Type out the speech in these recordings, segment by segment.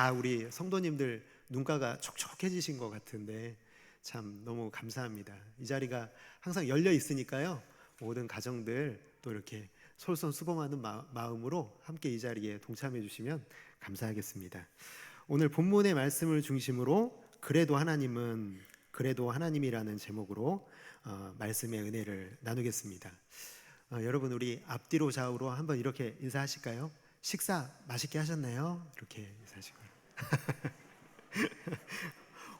다 우리 성도님들 눈가가 촉촉해지신 것 같은데 참 너무 감사합니다. 이 자리가 항상 열려 있으니까요, 모든 가정들 또 이렇게 솔선수범하는 마음으로 함께 이 자리에 동참해 주시면 감사하겠습니다. 오늘 본문의 말씀을 중심으로 그래도 하나님이라는 제목으로 말씀의 은혜를 나누겠습니다. 여러분, 우리 앞뒤로 좌우로 한번 이렇게 인사하실까요? 식사 맛있게 하셨나요? 이렇게 인사하시고요.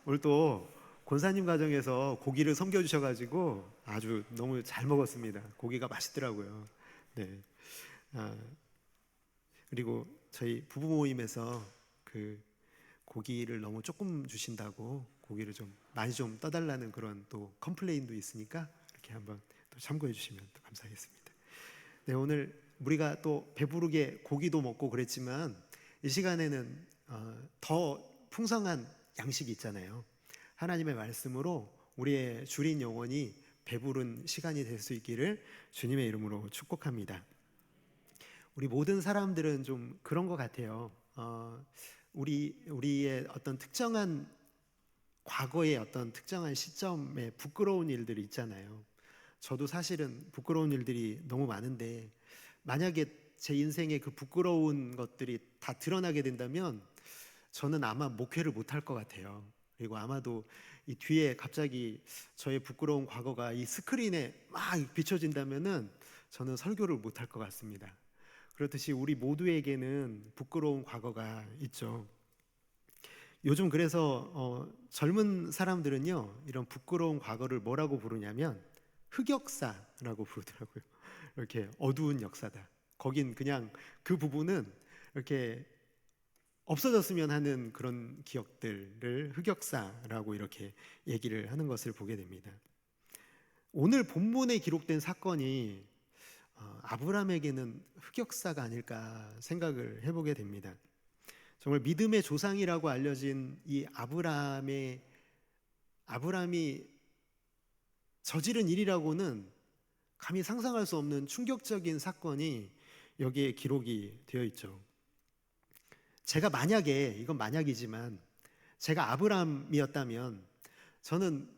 오늘 또 권사님 가정에서 고기를 섬겨주셔가지고 아주 너무 잘 먹었습니다. 고기가 맛있더라고요. 네. 그리고 저희 부부 모임에서 그 고기를 너무 조금 주신다고 고기를 좀 많이 좀 떠달라는 그런 또 컴플레인도 있으니까 이렇게 한번 또 참고해 주시면 또 감사하겠습니다. 네, 오늘 우리가 또 배부르게 고기도 먹고 그랬지만 이 시간에는 더 풍성한 양식이 있잖아요. 하나님의 말씀으로 우리의 주린 영혼이 배부른 시간이 될 수 있기를 주님의 이름으로 축복합니다. 우리 모든 사람들은 좀 그런 것 같아요. 우리의 어떤 특정한 과거의 어떤 특정한 시점에 부끄러운 일들이 있잖아요. 저도 사실은 부끄러운 일들이 너무 많은데 만약에 제 인생에 그 부끄러운 것들이 다 드러나게 된다면 저는 아마 목회를 못할 것 같아요. 그리고 아마도 이 뒤에 갑자기 저의 부끄러운 과거가 이 스크린에 막 비춰진다면은 저는 설교를 못할 것 같습니다. 그렇듯이 우리 모두에게는 부끄러운 과거가 있죠. 요즘 그래서 젊은 사람들은요, 이런 부끄러운 과거를 뭐라고 부르냐면 흑역사라고 부르더라고요. 이렇게 어두운 역사다. 거긴 그냥 그 부분은 이렇게 없어졌으면 하는 그런 기억들을 흑역사라고 이렇게 얘기를 하는 것을 보게 됩니다. 오늘 본문에 기록된 사건이 아브라함에게는 흑역사가 아닐까 생각을 해보게 됩니다. 정말 믿음의 조상이라고 알려진 이 아브라함이 저지른 일이라고는 감히 상상할 수 없는 충격적인 사건이 여기에 기록이 되어 있죠. 제가 만약에, 이건 만약이지만 제가 아브라함이었다면 저는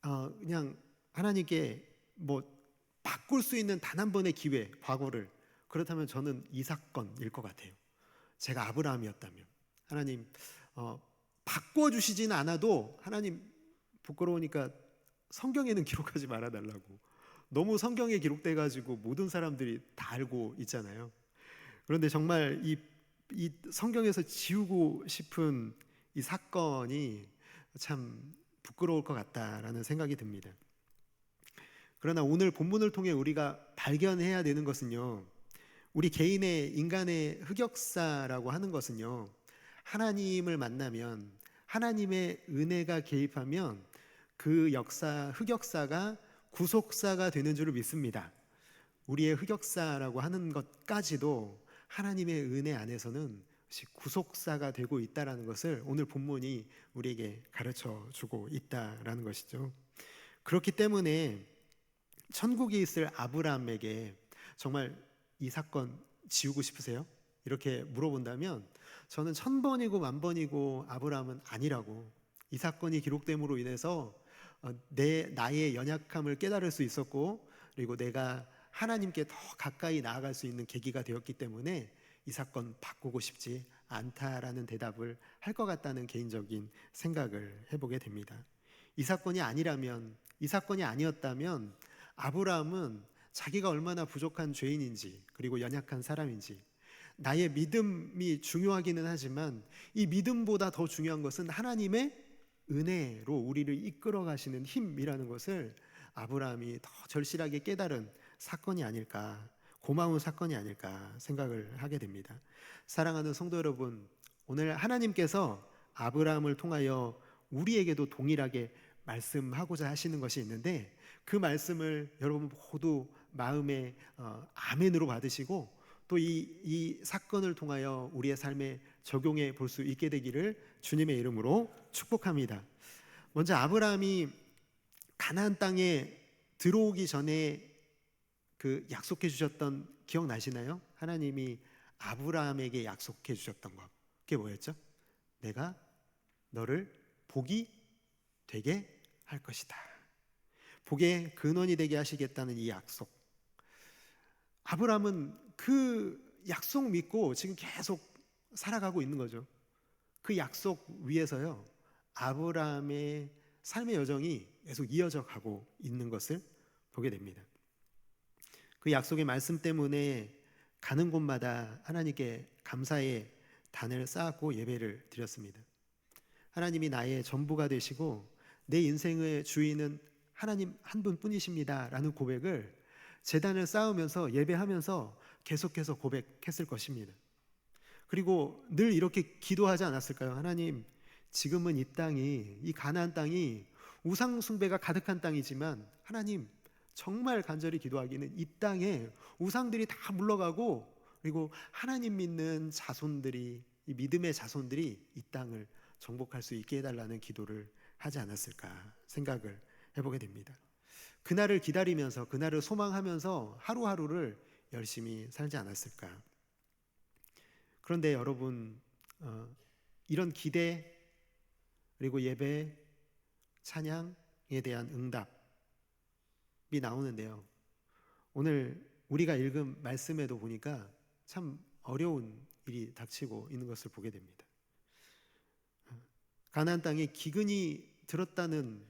그냥 하나님께 뭐 바꿀 수 있는 단 한 번의 기회, 과거를, 그렇다면 저는 이 사건일 것 같아요. 제가 아브라함이었다면 하나님 바꿔주시지는 않아도 하나님 부끄러우니까 성경에는 기록하지 말아달라고. 너무 성경에 기록돼가지고 모든 사람들이 다 알고 있잖아요. 그런데 정말 이 성경에서 지우고 싶은 이 사건이 참 부끄러울 것 같다라는 생각이 듭니다. 그러나 오늘 본문을 통해 우리가 발견해야 되는 것은요, 우리 개인의 인간의 흑역사라고 하는 것은요, 하나님을 만나면, 하나님의 은혜가 개입하면 그 흑역사가 구속사가 되는 줄을 믿습니다. 우리의 흑역사라고 하는 것까지도 하나님의 은혜 안에서는 구속사가 되고 있다는 것을 오늘 본문이 우리에게 가르쳐 주고 있다는 것이죠. 그렇기 때문에 천국에 있을 아브라함에게 정말 이 사건 지우고 싶으세요? 이렇게 물어본다면 저는 1000번이고 10,000번이고 아브라함은 아니라고, 이 사건이 기록됨으로 인해서 나의 연약함을 깨달을 수 있었고, 그리고 내가 하나님께 더 가까이 나아갈 수 있는 계기가 되었기 때문에 이 사건 바꾸고 싶지 않다라는 대답을 할 것 같다는 개인적인 생각을 해보게 됩니다. 이 사건이 아니었다면 아브라함은 자기가 얼마나 부족한 죄인인지, 그리고 연약한 사람인지, 나의 믿음이 중요하기는 하지만 이 믿음보다 더 중요한 것은 하나님의 은혜로 우리를 이끌어 가시는 힘이라는 것을 아브라함이 더 절실하게 깨달은 사건이 아닐까, 고마운 사건이 아닐까 생각을 하게 됩니다. 사랑하는 성도 여러분, 오늘 하나님께서 아브라함을 통하여 우리에게도 동일하게 말씀하고자 하시는 것이 있는데, 그 말씀을 여러분 모두 마음에 아멘으로 받으시고 또 이 사건을 통하여 우리의 삶에 적용해 볼 수 있게 되기를 주님의 이름으로 축복합니다. 먼저 아브라함이 가나안 땅에 들어오기 전에 그 약속해 주셨던 기억나시나요? 하나님이 아브라함에게 약속해 주셨던 것, 그게 뭐였죠? 내가 너를 복이 되게 할 것이다. 복의 근원이 되게 하시겠다는 이 약속. 아브라함은 그 약속 믿고 지금 계속 살아가고 있는 거죠. 그 약속 위에서요, 아브라함의 삶의 여정이 계속 이어져 가고 있는 것을 보게 됩니다. 그 약속의 말씀 때문에 가는 곳마다 하나님께 감사의 단을 쌓았고 예배를 드렸습니다. 하나님이 나의 전부가 되시고 내 인생의 주인은 하나님 한 분뿐이십니다 라는 고백을 제단을 쌓으면서 예배하면서 계속해서 고백했을 것입니다. 그리고 늘 이렇게 기도하지 않았을까요? 하나님, 지금은 이 땅이, 이 가나안 땅이 우상 숭배가 가득한 땅이지만 하나님, 정말 간절히 기도하기는 이 땅에 우상들이 다 물러가고 그리고 하나님 믿는 자손들이, 이 믿음의 자손들이 이 땅을 정복할 수 있게 해달라는 기도를 하지 않았을까 생각을 해보게 됩니다. 그날을 기다리면서, 그날을 소망하면서 하루하루를 열심히 살지 않았을까. 그런데 여러분, 이런 기대 그리고 예배, 찬양에 대한 응답이 나오는데요, 오늘 우리가 읽은 말씀에도 보니까 참 어려운 일이 닥치고 있는 것을 보게 됩니다. 가나안 땅에 기근이 들었다는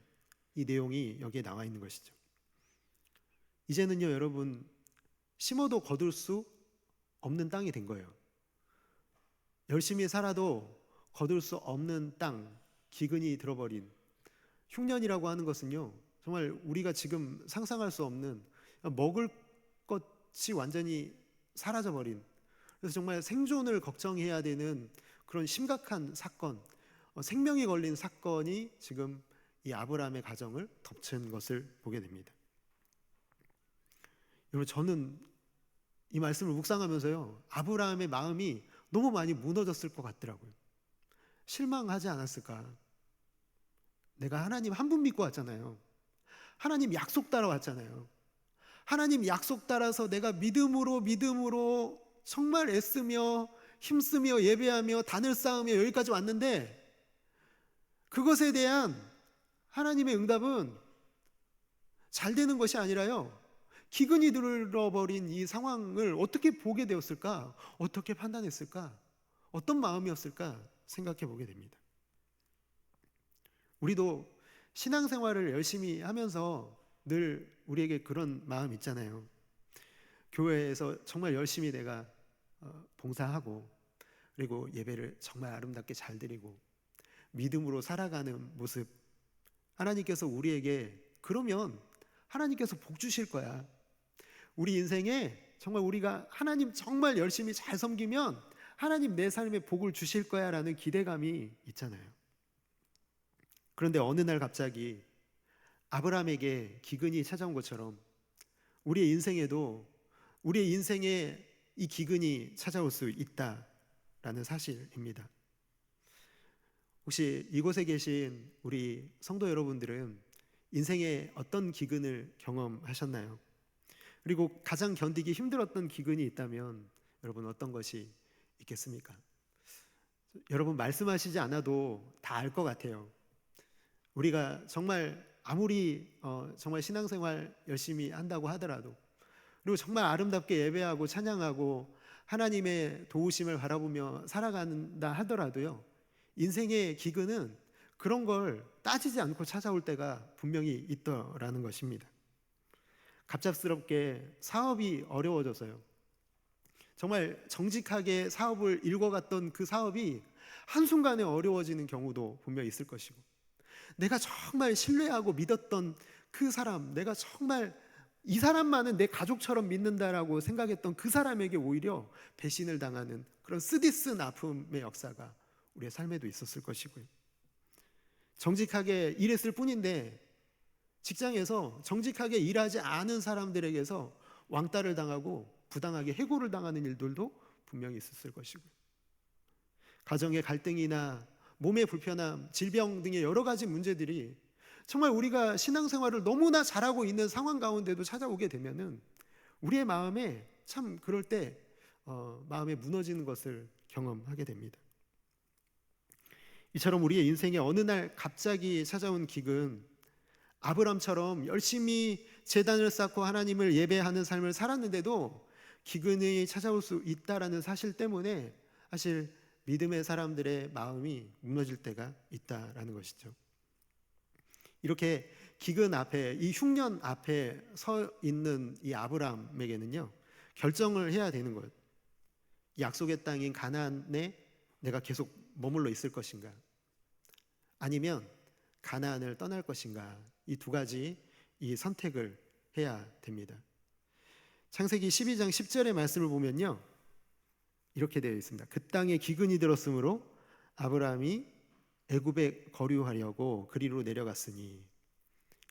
이 내용이 여기에 나와 있는 것이죠. 이제는요, 여러분, 심어도 거둘 수 없는 땅이 된 거예요. 열심히 살아도 거둘 수 없는 땅, 기근이 들어버린, 흉년이라고 하는 것은요, 정말 우리가 지금 상상할 수 없는, 먹을 것이 완전히 사라져버린, 그래서 정말 생존을 걱정해야 되는 그런 심각한 사건, 생명이 걸린 사건이 지금 이 아브라함의 가정을 덮친 것을 보게 됩니다. 여러분, 저는 이 말씀을 묵상하면서요, 아브라함의 마음이 너무 많이 무너졌을 것 같더라고요. 실망하지 않았을까? 내가 하나님 한 분 믿고 왔잖아요. 하나님 약속 따라 왔잖아요. 하나님 약속 따라서 내가 믿음으로 정말 애쓰며 힘쓰며 예배하며 단을 쌓으며 여기까지 왔는데, 그것에 대한 하나님의 응답은 잘 되는 것이 아니라요, 기근이 들어버린 이 상황을 어떻게 보게 되었을까? 어떻게 판단했을까? 어떤 마음이었을까? 생각해 보게 됩니다. 우리도 신앙생활을 열심히 하면서 늘 우리에게 그런 마음 있잖아요. 교회에서 정말 열심히 내가 봉사하고 그리고 예배를 정말 아름답게 잘 드리고 믿음으로 살아가는 모습, 하나님께서 우리에게, 그러면 하나님께서 복 주실 거야. 우리 인생에 정말 우리가 하나님 정말 열심히 잘 섬기면 하나님 내 삶에 복을 주실 거야 라는 기대감이 있잖아요. 그런데 어느 날 갑자기 아브라함에게 기근이 찾아온 것처럼 우리의 인생에도, 우리의 인생에 이 기근이 찾아올 수 있다라는 사실입니다. 혹시 이곳에 계신 우리 성도 여러분들은 인생에 어떤 기근을 경험하셨나요? 그리고 가장 견디기 힘들었던 기근이 있다면 여러분 어떤 것이 있겠습니까? 여러분 말씀하시지 않아도 다 알 것 같아요. 우리가 정말 아무리 정말 신앙생활 열심히 한다고 하더라도, 그리고 정말 아름답게 예배하고 찬양하고 하나님의 도우심을 바라보며 살아간다 하더라도요, 인생의 기근은 그런 걸 따지지 않고 찾아올 때가 분명히 있더라는 것입니다. 갑작스럽게 사업이 어려워져서요, 정말 정직하게 사업을 일궈갔던 그 사업이 한순간에 어려워지는 경우도 분명히 있을 것이고, 내가 정말 신뢰하고 믿었던 그 사람, 내가 정말 이 사람만은 내 가족처럼 믿는다라고 생각했던 그 사람에게 오히려 배신을 당하는 그런 쓰디쓴 아픔의 역사가 우리의 삶에도 있었을 것이고요. 정직하게 일했을 뿐인데 직장에서 정직하게 일하지 않은 사람들에게서 왕따를 당하고 부당하게 해고를 당하는 일들도 분명히 있었을 것이고요. 가정의 갈등이나 몸의 불편함, 질병 등의 여러 가지 문제들이 정말 우리가 신앙생활을 너무나 잘하고 있는 상황 가운데도 찾아오게 되면은 우리의 마음에 참 그럴 때 마음에 무너지는 것을 경험하게 됩니다. 이처럼 우리의 인생에 어느 날 갑자기 찾아온 기근, 아브람처럼 열심히 제단을 쌓고 하나님을 예배하는 삶을 살았는데도 기근이 찾아올 수 있다라는 사실 때문에 사실 믿음의 사람들의 마음이 무너질 때가 있다라는 것이죠. 이렇게 기근 앞에, 이 흉년 앞에 서 있는 이 아브람에게는요, 결정을 해야 되는 거예요. 약속의 땅인 가나안에 내가 계속 머물러 있을 것인가, 아니면 가나안을 떠날 것인가, 이 두 가지 이 선택을 해야 됩니다. 창세기 12장 10절의 말씀을 보면요, 이렇게 되어 있습니다. 그 땅에 기근이 들었으므로 아브라함이 애굽에 거류하려고 그리로 내려갔으니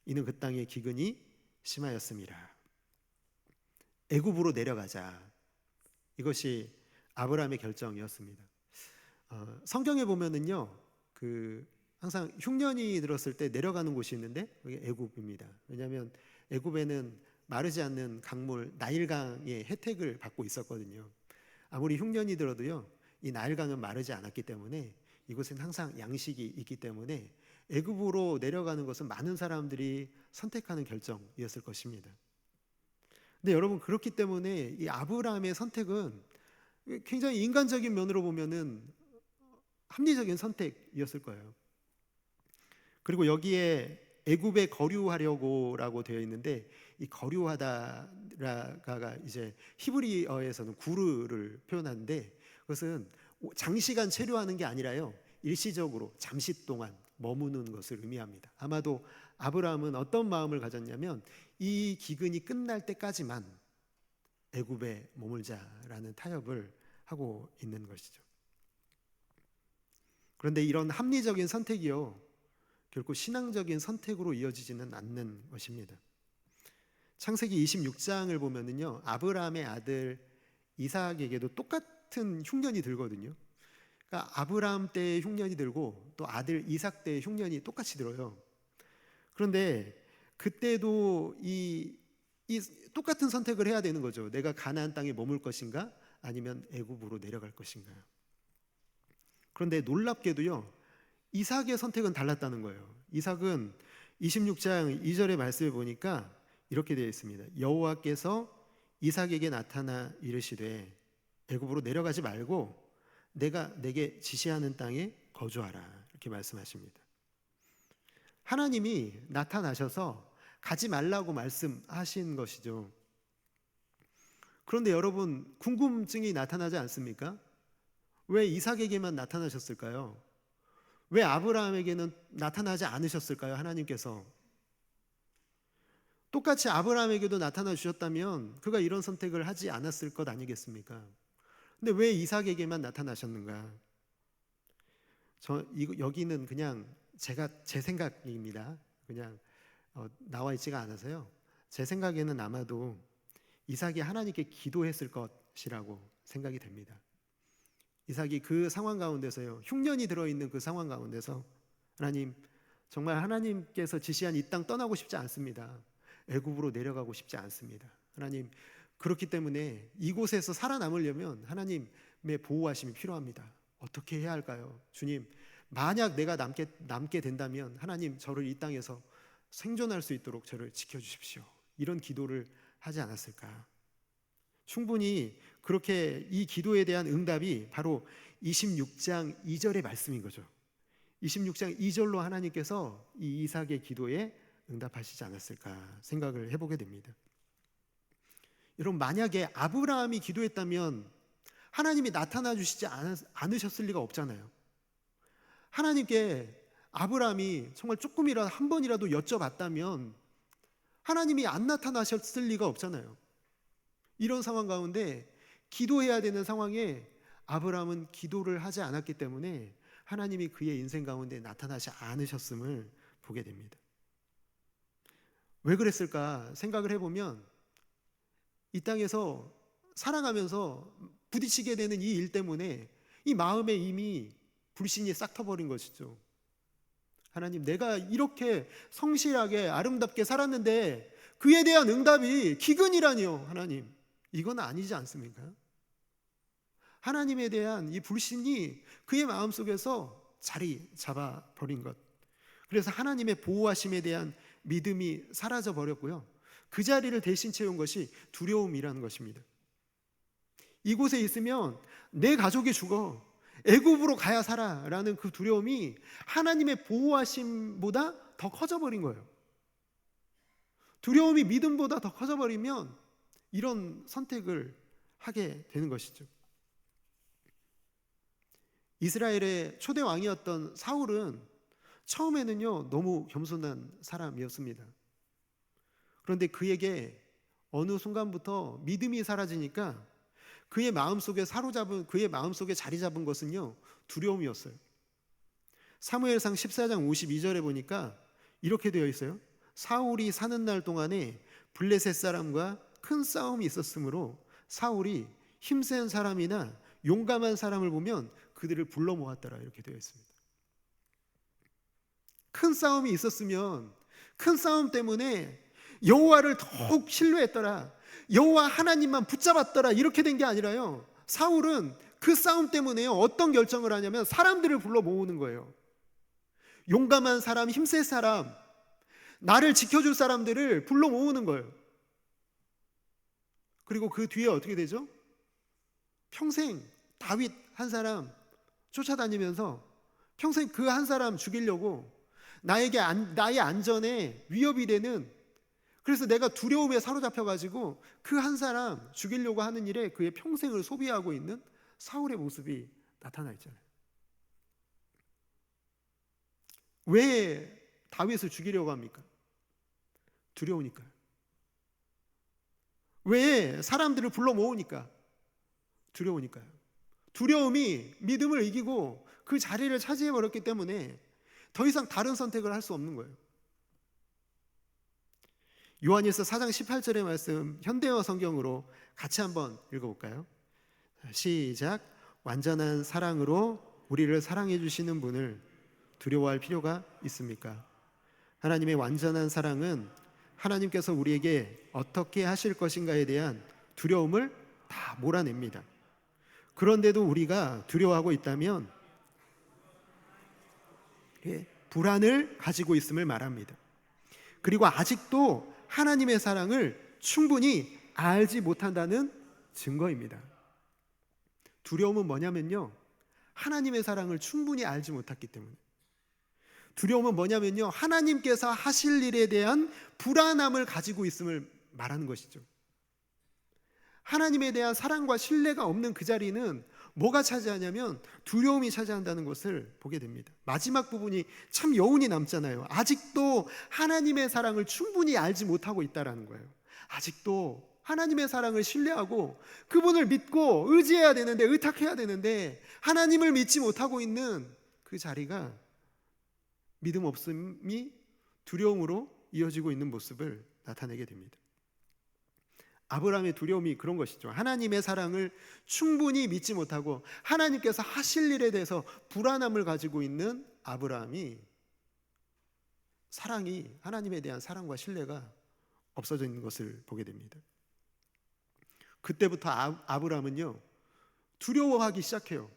이는 그 땅에 기근이 심하였습니다. 애굽으로 내려가자, 이것이 아브라함의 결정이었습니다. 성경에 보면은요, 항상 흉년이 들었을 때 내려가는 곳이 있는데 그게 애굽입니다. 왜냐하면 애굽에는 마르지 않는 강물 나일강의 혜택을 받고 있었거든요. 아무리 흉년이 들어도요, 이 나일강은 마르지 않았기 때문에 이곳엔 항상 양식이 있기 때문에 애굽으로 내려가는 것은 많은 사람들이 선택하는 결정이었을 것입니다. 근데 여러분, 그렇기 때문에 이 아브라함의 선택은 굉장히 인간적인 면으로 보면은 합리적인 선택이었을 거예요. 그리고 여기에 애굽에 거류하려고라고 되어 있는데, 이 거류하다가 이제 히브리어에서는 구르를 표현하는데, 그것은 장시간 체류하는 게 아니라요, 일시적으로 잠시 동안 머무는 것을 의미합니다. 아마도 아브라함은 어떤 마음을 가졌냐면 이 기근이 끝날 때까지만 애굽에 머물자라는 타협을 하고 있는 것이죠. 그런데 이런 합리적인 선택이요, 결코 신앙적인 선택으로 이어지지는 않는 것입니다. 창세기 26장을 보면은요, 아브라함의 아들 이삭에게도 똑같은 흉년이 들거든요. 그러니까 아브라함 때의 흉년이 들고 또 아들 이삭 때의 흉년이 똑같이 들어요. 그런데 그때도 이 똑같은 선택을 해야 되는 거죠. 내가 가나안 땅에 머물 것인가, 아니면 애굽으로 내려갈 것인가. 그런데 놀랍게도요, 이삭의 선택은 달랐다는 거예요. 이삭은 26장 2절의 말씀을 보니까 이렇게 되어 있습니다. 여호와께서 이삭에게 나타나 이르시되 애굽으로 내려가지 말고 내가 내게 지시하는 땅에 거주하라, 이렇게 말씀하십니다. 하나님이 나타나셔서 가지 말라고 말씀하신 것이죠. 그런데 여러분, 궁금증이 나타나지 않습니까? 왜 이삭에게만 나타나셨을까요? 왜 아브라함에게는 나타나지 않으셨을까요? 하나님께서 똑같이 아브라함에게도 나타나 주셨다면 그가 이런 선택을 하지 않았을 것 아니겠습니까? 근데 왜 이삭에게만 나타나셨는가? 여기는 그냥 제 생각입니다. 그냥 나와 있지가 않아서요. 제 생각에는 아마도 이삭이 하나님께 기도했을 것이라고 생각이 됩니다. 이삭이 그 상황 가운데서요, 흉년이 들어있는 그 상황 가운데서 하나님, 정말 하나님께서 지시한 이 땅 떠나고 싶지 않습니다. 애굽으로 내려가고 싶지 않습니다. 하나님, 그렇기 때문에 이곳에서 살아남으려면 하나님의 보호하심이 필요합니다. 어떻게 해야 할까요? 주님, 만약 내가 남게 된다면 하나님, 저를 이 땅에서 생존할 수 있도록 저를 지켜주십시오. 이런 기도를 하지 않았을까? 충분히 그렇게 이 기도에 대한 응답이 바로 26장 2절의 말씀인 거죠. 26장 2절로 하나님께서 이 이삭의 기도에 응답하시지 않았을까 생각을 해보게 됩니다. 여러분, 만약에 아브라함이 기도했다면 하나님이 나타나 주시지 않으셨을 리가 없잖아요. 하나님께 아브라함이 정말 조금이라도 한 번이라도 여쭤봤다면 하나님이 안 나타나셨을 리가 없잖아요. 이런 상황 가운데 기도해야 되는 상황에 아브라함은 기도를 하지 않았기 때문에 하나님이 그의 인생 가운데 나타나지 않으셨음을 보게 됩니다. 왜 그랬을까 생각을 해보면 이 땅에서 살아가면서 부딪히게 되는 이 일 때문에 이 마음에 이미 불신이 싹 터버린 것이죠. 하나님, 내가 이렇게 성실하게 아름답게 살았는데 그에 대한 응답이 기근이라니요. 하나님, 이건 아니지 않습니까? 하나님에 대한 이 불신이 그의 마음속에서 자리 잡아버린 것. 그래서 하나님의 보호하심에 대한 믿음이 사라져 버렸고요. 그 자리를 대신 채운 것이 두려움이라는 것입니다. 이곳에 있으면 내 가족이 죽어, 애굽으로 가야 살아라는 그 두려움이 하나님의 보호하심보다 더 커져버린 거예요. 두려움이 믿음보다 더 커져버리면 이런 선택을 하게 되는 것이죠. 이스라엘의 초대 왕이었던 사울은 처음에는요 너무 겸손한 사람이었습니다. 그런데 그에게 어느 순간부터 믿음이 사라지니까 그의 마음속에 자리 잡은 것은요 두려움이었어요. 사무엘상 14장 52절에 보니까 이렇게 되어 있어요. 사울이 사는 날 동안에 블레셋 사람과 큰 싸움이 있었으므로 사울이 힘센 사람이나 용감한 사람을 보면 그들을 불러 모았더라, 이렇게 되어 있습니다. 큰 싸움이 있었으면 큰 싸움 때문에 여호와를 더욱 신뢰했더라, 여호와 하나님만 붙잡았더라, 이렇게 된 게 아니라요, 사울은 그 싸움 때문에요 어떤 결정을 하냐면 사람들을 불러 모으는 거예요. 용감한 사람, 힘센 사람, 나를 지켜줄 사람들을 불러 모으는 거예요. 그리고 그 뒤에 어떻게 되죠? 평생 다윗 한 사람 쫓아다니면서 평생 그 한 사람 죽이려고, 나의 안전에 위협이 되는, 그래서 내가 두려움에 사로잡혀가지고 그 한 사람 죽이려고 하는 일에 그의 평생을 소비하고 있는 사울의 모습이 나타나 있잖아요. 왜 다윗을 죽이려고 합니까? 두려우니까요. 왜 사람들을 불러 모으니까? 두려우니까요. 두려움이 믿음을 이기고 그 자리를 차지해버렸기 때문에 더 이상 다른 선택을 할 수 없는 거예요. 요한일서 4장 18절의 말씀 현대어 성경으로 같이 한번 읽어볼까요? 시작. 완전한 사랑으로 우리를 사랑해 주시는 분을 두려워할 필요가 있습니까? 하나님의 완전한 사랑은 하나님께서 우리에게 어떻게 하실 것인가에 대한 두려움을 다 몰아냅니다. 그런데도 우리가 두려워하고 있다면 불안을 가지고 있음을 말합니다. 그리고 아직도 하나님의 사랑을 충분히 알지 못한다는 증거입니다. 두려움은 뭐냐면요, 하나님의 사랑을 충분히 알지 못했기 때문에. 두려움은 뭐냐면요, 하나님께서 하실 일에 대한 불안함을 가지고 있음을 말하는 것이죠. 하나님에 대한 사랑과 신뢰가 없는 그 자리는 뭐가 차지하냐면 두려움이 차지한다는 것을 보게 됩니다. 마지막 부분이 참 여운이 남잖아요. 아직도 하나님의 사랑을 충분히 알지 못하고 있다는 거예요. 아직도 하나님의 사랑을 신뢰하고 그분을 믿고 의지해야 되는데, 의탁해야 되는데 하나님을 믿지 못하고 있는 그 자리가 믿음 없음이 두려움으로 이어지고 있는 모습을 나타내게 됩니다. 아브라함의 두려움이 그런 것이죠. 하나님의 사랑을 충분히 믿지 못하고 하나님께서 하실 일에 대해서 불안함을 가지고 있는 아브라함이, 하나님에 대한 사랑과 신뢰가 없어져 있는 것을 보게 됩니다. 그때부터 아브라함은요 두려워하기 시작해요.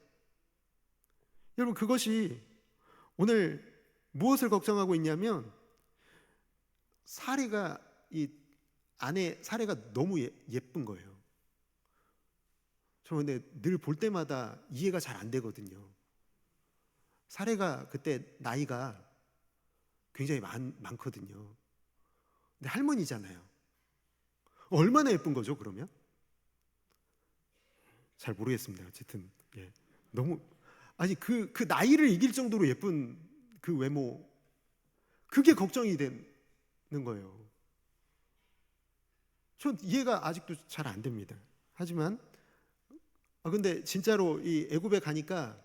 여러분, 그것이 오늘 무엇을 걱정하고 있냐면 사례가 너무 예쁜 거예요. 저 근데 늘 볼 때마다 이해가 잘 안 되거든요. 사례가 그때 나이가 굉장히 많거든요. 근데 할머니잖아요. 얼마나 예쁜 거죠, 그러면? 잘 모르겠습니다. 어쨌든 너무, 아니 그 나이를 이길 정도로 예쁜 그 외모, 그게 걱정이 되는 거예요. 전 이해가 아직도 잘 안 됩니다. 하지만 근데 진짜로 이 애굽에 가니까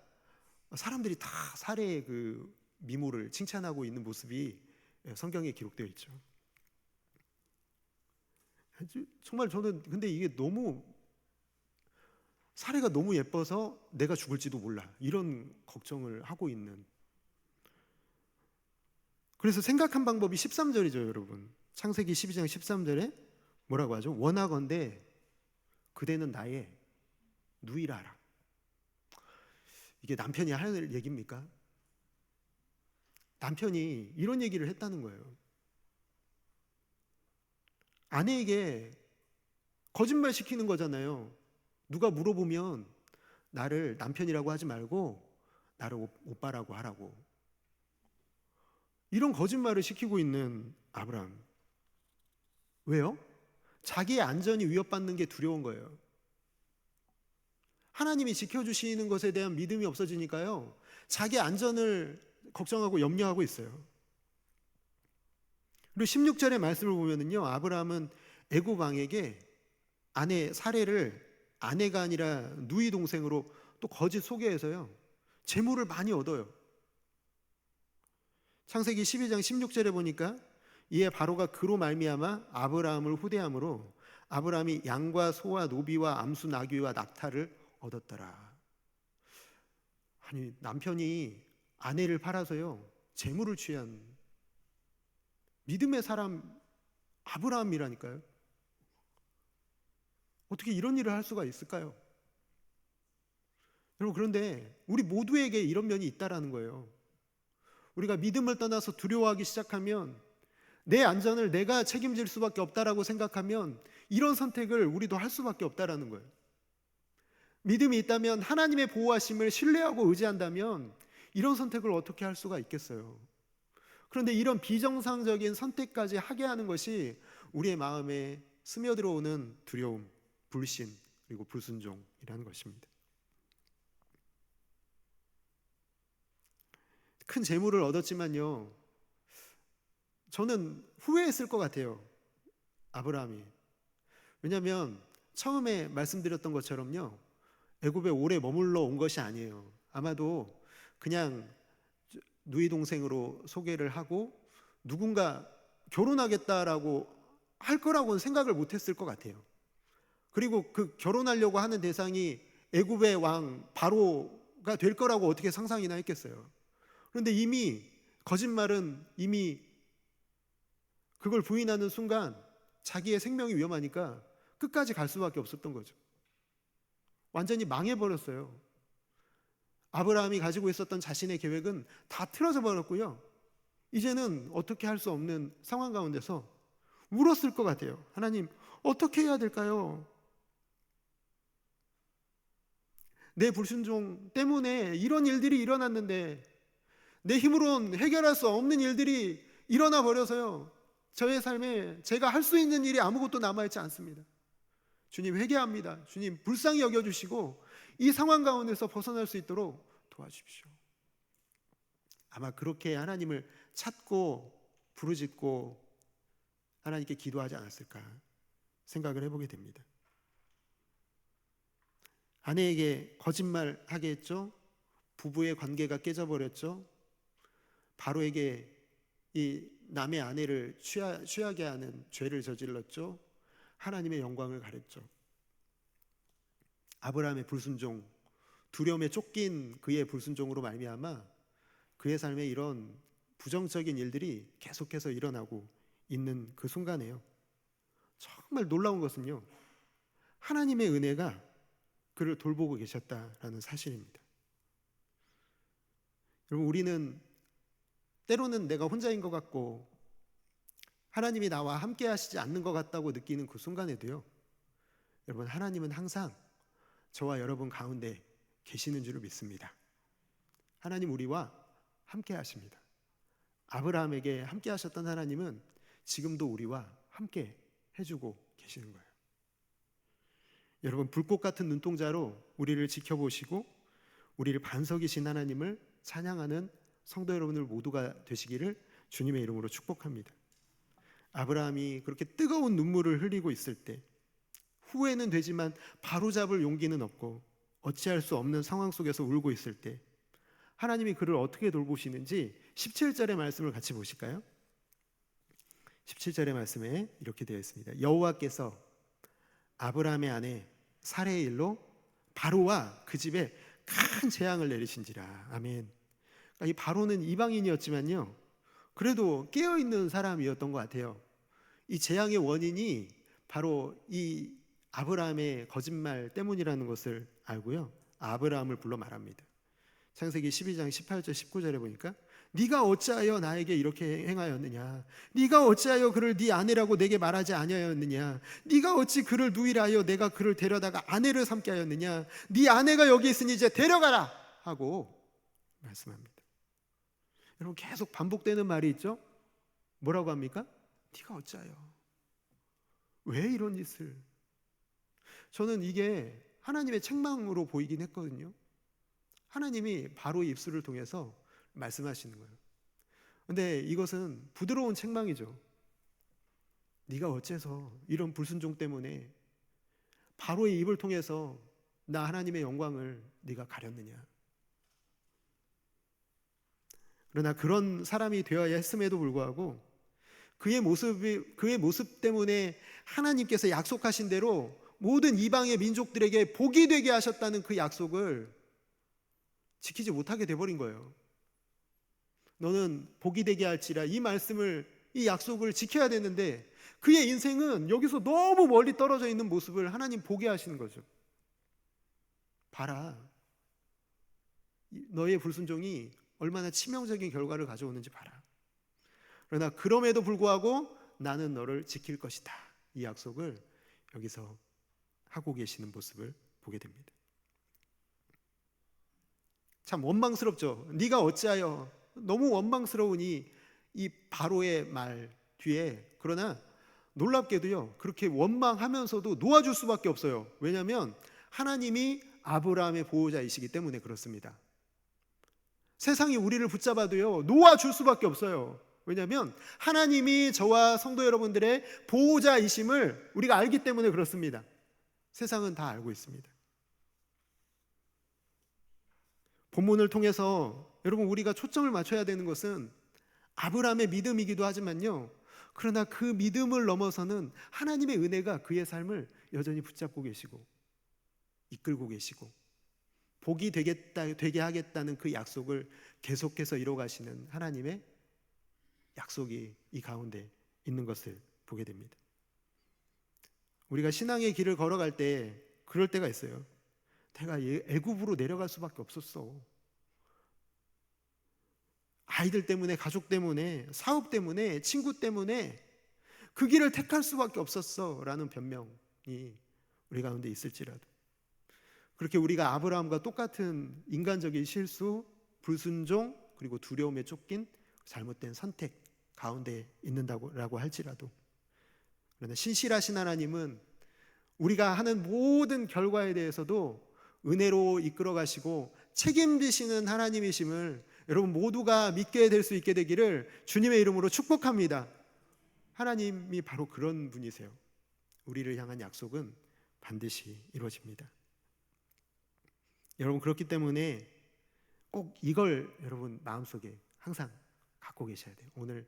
사람들이 다 사례의 그 미모를 칭찬하고 있는 모습이 성경에 기록되어 있죠. 정말 저는 근데 이게 너무, 사례가 너무 예뻐서 내가 죽을지도 몰라, 이런 걱정을 하고 있는. 그래서 생각한 방법이 13절이죠, 여러분. 창세기 12장 13절에 뭐라고 하죠? 원하건대 그대는 나의 누이라 하라. 이게 남편이 할 얘기입니까? 남편이 이런 얘기를 했다는 거예요. 아내에게 거짓말 시키는 거잖아요. 누가 물어보면 나를 남편이라고 하지 말고 나를 오빠라고 하라고. 이런 거짓말을 시키고 있는 아브라함. 왜요? 자기의 안전이 위협받는 게 두려운 거예요. 하나님이 지켜주시는 것에 대한 믿음이 없어지니까요, 자기 안전을 걱정하고 염려하고 있어요. 그리고 16절의 말씀을 보면은요, 아브라함은 애굽 왕에게 아내 사례를 아내가 아니라 누이 동생으로 또 거짓 소개해서요, 재물을 많이 얻어요. 창세기 12장 16절에 보니까 이에 바로가 그로 말미암아 아브라함을 후대함으로 아브라함이 양과 소와 노비와 암수 나귀와 낙타를 얻었더라. 아니, 남편이 아내를 팔아서요 재물을 취한 믿음의 사람 아브라함이라니까요. 어떻게 이런 일을 할 수가 있을까요? 여러분, 그런데 우리 모두에게 이런 면이 있다라는 거예요. 우리가 믿음을 떠나서 두려워하기 시작하면, 내 안전을 내가 책임질 수밖에 없다라고 생각하면 이런 선택을 우리도 할 수밖에 없다라는 거예요. 믿음이 있다면, 하나님의 보호하심을 신뢰하고 의지한다면 이런 선택을 어떻게 할 수가 있겠어요? 그런데 이런 비정상적인 선택까지 하게 하는 것이 우리의 마음에 스며들어오는 두려움, 불신, 그리고 불순종이라는 것입니다. 큰 재물을 얻었지만요, 저는 후회했을 것 같아요, 아브라함이. 왜냐하면 처음에 말씀드렸던 것처럼요, 애굽에 오래 머물러 온 것이 아니에요. 아마도 그냥 누이 동생으로 소개를 하고 누군가 결혼하겠다라고 할 거라고는 생각을 못했을 것 같아요. 그리고 그 결혼하려고 하는 대상이 애굽의 왕 바로가 될 거라고 어떻게 상상이나 했겠어요. 그런데 이미 거짓말은 이미 그걸 부인하는 순간 자기의 생명이 위험하니까 끝까지 갈 수밖에 없었던 거죠. 완전히 망해버렸어요. 아브라함이 가지고 있었던 자신의 계획은 다 틀어져 버렸고요, 이제는 어떻게 할 수 없는 상황 가운데서 울었을 것 같아요. 하나님, 어떻게 해야 될까요? 내 불순종 때문에 이런 일들이 일어났는데, 내 힘으로는 해결할 수 없는 일들이 일어나 버려서요, 저의 삶에 제가 할 수 있는 일이 아무것도 남아있지 않습니다. 주님, 회개합니다. 주님, 불쌍히 여겨주시고 이 상황 가운데서 벗어날 수 있도록 도와주십시오. 아마 그렇게 하나님을 찾고 부르짖고 하나님께 기도하지 않았을까 생각을 해보게 됩니다. 아내에게 거짓말하게 했죠. 부부의 관계가 깨져버렸죠. 바로에게 이 남의 아내를 취하게 하는 죄를 저질렀죠. 하나님의 영광을 가렸죠. 아브라함의 불순종, 두려움에 쫓긴 그의 불순종으로 말미암아 그의 삶에 이런 부정적인 일들이 계속해서 일어나고 있는 그 순간에요, 정말 놀라운 것은요, 하나님의 은혜가 그를 돌보고 계셨다라는 사실입니다. 여러분, 우리는 때로는 내가 혼자인 것 같고 하나님이 나와 함께 하시지 않는 것 같다고 느끼는 그 순간에도요, 여러분, 하나님은 항상 저와 여러분 가운데 계시는 줄을 믿습니다. 하나님 우리와 함께 하십니다. 아브라함에게 함께 하셨던 하나님은 지금도 우리와 함께 해주고 계시는 거예요. 여러분, 불꽃 같은 눈동자로 우리를 지켜보시고 우리를 반석이신 하나님을 찬양하는 성도 여러분들 모두가 되시기를 주님의 이름으로 축복합니다. 아브라함이 그렇게 뜨거운 눈물을 흘리고 있을 때, 후회는 되지만 바로잡을 용기는 없고 어찌할 수 없는 상황 속에서 울고 있을 때, 하나님이 그를 어떻게 돌보시는지 17절의 말씀을 같이 보실까요? 17절의 말씀에 이렇게 되어 있습니다. 여호와께서 아브라함의 아내 사레의 일로 바로와 그 집에 큰 재앙을 내리신지라. 아멘. 그러니까 이 바로는 이방인이었지만요, 그래도 깨어있는 사람이었던 것 같아요. 이 재앙의 원인이 바로 이 아브라함의 거짓말 때문이라는 것을 알고요, 아브라함을 불러 말합니다. 창세기 12장 18절 19절에 보니까 네가 어찌하여 나에게 이렇게 행하였느냐? 네가 어찌하여 그를 네 아내라고 내게 말하지 아니하였느냐? 네가 어찌 그를 누이라 내가 그를 데려다가 아내를 삼게 하였느냐? 네 아내가 여기 있으니 이제 데려가라 하고 말씀합니다. 여러분, 계속 반복되는 말이 있죠? 뭐라고 합니까? 네가 어찌하여? 왜 이런 짓을? 저는 이게 하나님의 책망으로 보이긴 했거든요. 하나님이 바로의 입술을 통해서 말씀하시는 거예요. 근데 이것은 부드러운 책망이죠. 네가 어째서 이런 불순종 때문에 바로의 입을 통해서 나 하나님의 영광을 네가 가렸느냐? 그러나 그런 사람이 되어야 했음에도 불구하고 그의 모습 때문에 하나님께서 약속하신 대로 모든 이방의 민족들에게 복이 되게 하셨다는 그 약속을 지키지 못하게 돼버린 거예요. 너는 복이 되게 할지라, 이 말씀을, 이 약속을 지켜야 되는데 그의 인생은 여기서 너무 멀리 떨어져 있는 모습을 하나님 보게 하시는 거죠. 봐라, 너의 불순종이 얼마나 치명적인 결과를 가져오는지 봐라. 그러나 그럼에도 불구하고 나는 너를 지킬 것이다, 이 약속을 여기서 하고 계시는 모습을 보게 됩니다. 참 원망스럽죠. 네가 어찌하여, 너무 원망스러우니 이 바로의 말 뒤에, 그러나 놀랍게도요, 그렇게 원망하면서도 놓아줄 수밖에 없어요. 왜냐하면 하나님이 아브라함의 보호자이시기 때문에 그렇습니다. 세상이 우리를 붙잡아도요, 놓아줄 수밖에 없어요. 왜냐하면 하나님이 저와 성도 여러분들의 보호자이심을 우리가 알기 때문에 그렇습니다. 세상은 다 알고 있습니다. 본문을 통해서 여러분, 우리가 초점을 맞춰야 되는 것은 아브라함의 믿음이기도 하지만요, 그러나 그 믿음을 넘어서는 하나님의 은혜가 그의 삶을 여전히 붙잡고 계시고 이끌고 계시고 복이 되게 하겠다는 그 약속을 계속해서 이뤄가시는 하나님의 약속이 이 가운데 있는 것을 보게 됩니다. 우리가 신앙의 길을 걸어갈 때 그럴 때가 있어요. 내가 애굽으로 내려갈 수밖에 없었어. 아이들 때문에, 가족 때문에, 사업 때문에, 친구 때문에 그 길을 택할 수밖에 없었어 라는 변명이 우리 가운데 있을지라도, 그렇게 우리가 아브라함과 똑같은 인간적인 실수, 불순종, 그리고 두려움에 쫓긴 잘못된 선택 가운데 있는다고 할지라도, 그러나 신실하신 하나님은 우리가 하는 모든 결과에 대해서도 은혜로 이끌어 가시고 책임지시는 하나님이심을 여러분 모두가 믿게 될 수 있게 되기를 주님의 이름으로 축복합니다. 하나님이 바로 그런 분이세요. 우리를 향한 약속은 반드시 이루어집니다. 여러분, 그렇기 때문에 꼭 이걸 여러분 마음속에 항상 갖고 계셔야 돼요. 오늘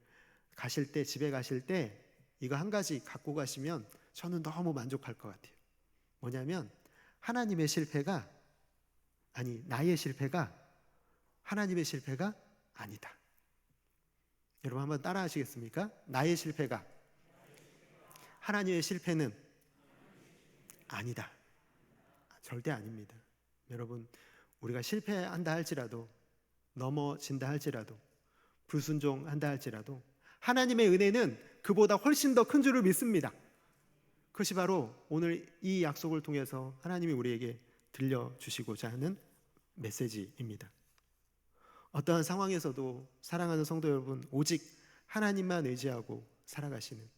가실 때, 집에 가실 때 이거 한 가지 갖고 가시면 저는 너무 만족할 것 같아요. 뭐냐면 하나님의 실패가, 아니 나의 실패가 하나님의 실패가 아니다. 여러분 한번 따라 하시겠습니까? 나의 실패가 하나님의 실패는 아니다. 절대 아닙니다. 여러분, 우리가 실패한다 할지라도, 넘어진다 할지라도, 불순종한다 할지라도 하나님의 은혜는 그보다 훨씬 더 큰 줄을 믿습니다. 그것이 바로 오늘 이 약속을 통해서 하나님이 우리에게 들려주시고자 하는 메시지입니다. 어떠한 상황에서도 사랑하는 성도 여러분, 오직 하나님만 의지하고 살아가시는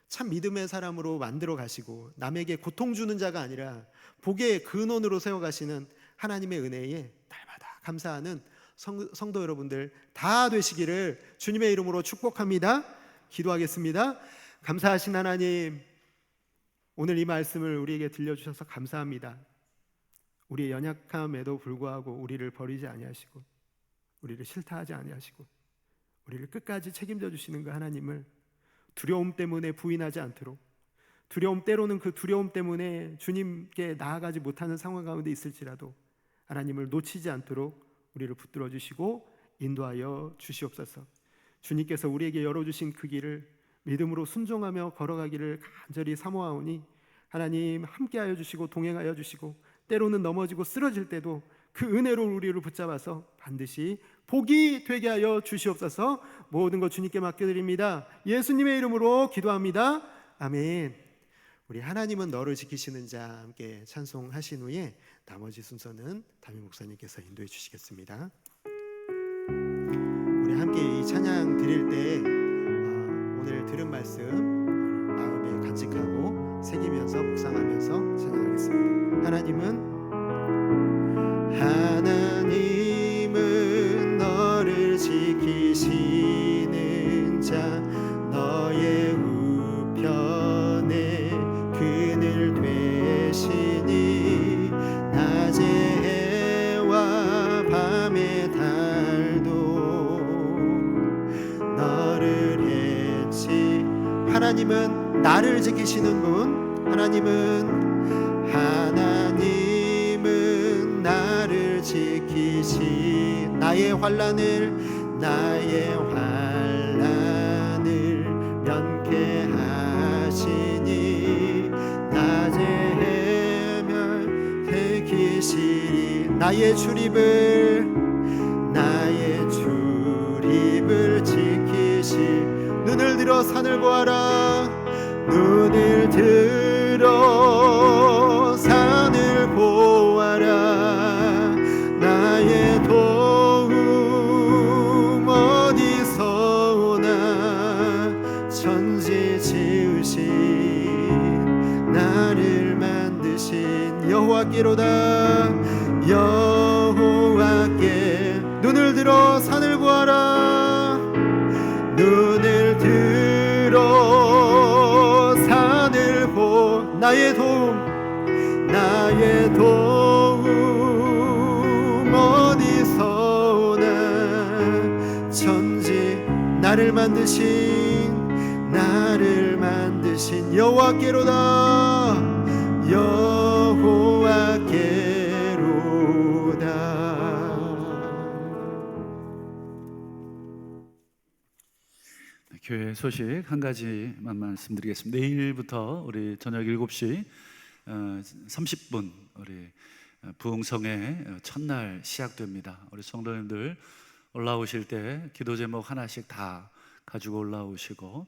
참 믿음의 사람으로 만들어 가시고 남에게 고통 주는 자가 아니라 복의 근원으로 세워가시는 하나님의 은혜에 날마다 감사하는 성도 여러분들 다 되시기를 주님의 이름으로 축복합니다. 기도하겠습니다. 감사하신 하나님, 오늘 이 말씀을 우리에게 들려주셔서 감사합니다. 우리의 연약함에도 불구하고 우리를 버리지 아니하시고 우리를 싫다하지 아니하시고 우리를 끝까지 책임져 주시는 그 하나님을 두려움 때문에 부인하지 않도록, 두려움 때로는 그 두려움 때문에 주님께 나아가지 못하는 상황 가운데 있을지라도 하나님을 놓치지 않도록 우리를 붙들어 주시고 인도하여 주시옵소서. 주님께서 우리에게 열어주신 그 길을 믿음으로 순종하며 걸어가기를 간절히 사모하오니 하나님 함께하여 주시고 동행하여 주시고 때로는 넘어지고 쓰러질 때도 그 은혜로 우리를 붙잡아서 반드시 복이 되게 하여 주시옵소서. 모든 것 주님께 맡겨드립니다. 예수님의 이름으로 기도합니다. 아멘. 우리 하나님은 너를 지키시는 자 함께 찬송하신 후에 나머지 순서는 담임 목사님께서 인도해 주시겠습니다. 우리 함께 이 찬양 드릴 때 오늘 들은 말씀 마음에 간직하고 새기면서 묵상하면서 찬양하겠습니다. 하나님은 너를 지키시는 자, 너의 우편에 그늘 되시니 낮의 해와 밤의 달도 너를 해치. 하나님은 나를 지키시는 분, 하나님은 나를 지키시. 나의 환난을 면케하시니 낮의 해멸 택이시리. 나의 출입을 지키시. 눈을 들어 산을 보아라. 눈을 들어 산을 보아라. 나의 도움 어디서 오나. 천지 지으신 나를 만드신 여호와께로다. 여호와께. 눈을 들어 산을 보아라. 눈을 들어 산을 보. 나의 도움 어디서 오나. 천지 나를 만드신 여호와께로다. 여호와께로다. 교회 소식 한 가지만 말씀드리겠습니다. 내일부터 우리 저녁 7시 30분 우리 부흥성회 첫날 시작됩니다. 우리 성도님들 올라오실 때 기도 제목 하나씩 다 가지고 올라오시고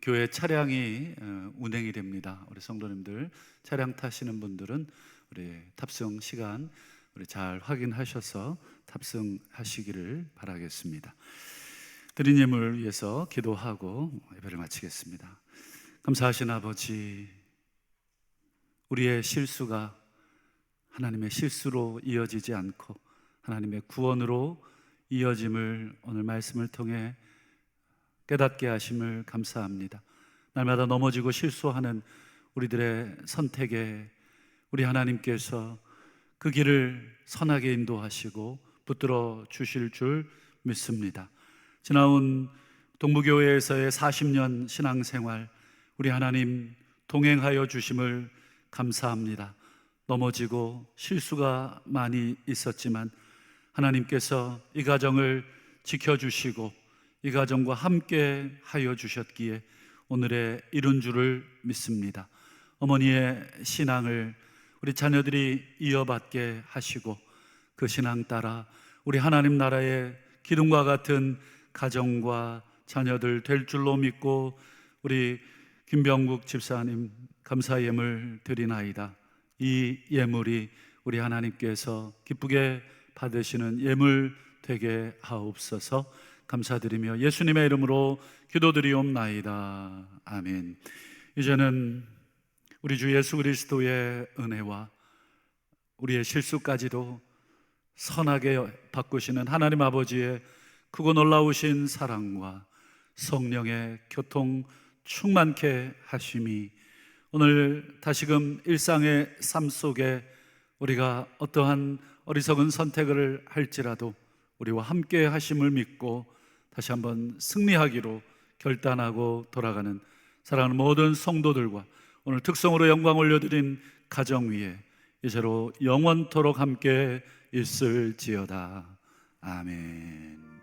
교회 차량이 운행이 됩니다. 우리 성도님들 차량 타시는 분들은 우리 탑승 시간 우리 잘 확인하셔서 탑승하시기를 바라겠습니다. 드린 예물을 위해서 기도하고 예배를 마치겠습니다. 감사하신 아버지, 우리의 실수가 하나님의 실수로 이어지지 않고 하나님의 구원으로 이어짐을 오늘 말씀을 통해 깨닫게 하심을 감사합니다. 날마다 넘어지고 실수하는 우리들의 선택에 우리 하나님께서 그 길을 선하게 인도하시고 붙들어 주실 줄 믿습니다. 지나온 동부교회에서의 40년 신앙생활, 우리 하나님 동행하여 주심을 감사합니다. 넘어지고 실수가 많이 있었지만 하나님께서 이 가정을 지켜주시고 이 가정과 함께 하여 주셨기에 오늘의 이룬 줄을 믿습니다. 어머니의 신앙을 우리 자녀들이 이어받게 하시고 그 신앙 따라 우리 하나님 나라의 기둥과 같은 가정과 자녀들 될 줄로 믿고 우리 김병국 집사님 감사 예물 드리나이다. 이 예물이 우리 하나님께서 기쁘게 받으시는 예물 되게 하옵소서. 감사드리며 예수님의 이름으로 기도드리옵나이다. 아멘. 이제는 우리 주 예수 그리스도의 은혜와 우리의 실수까지도 선하게 바꾸시는 하나님 아버지의 크고 놀라우신 사랑과 성령의 교통 충만케 하심이 오늘 다시금 일상의 삶 속에 우리가 어떠한 어리석은 선택을 할지라도 우리와 함께 하심을 믿고 다시 한번 승리하기로 결단하고 돌아가는 사랑하는 모든 성도들과 오늘 특성으로 영광 올려드린 가정 위에 이제로 영원토록 함께 있을지어다. 아멘.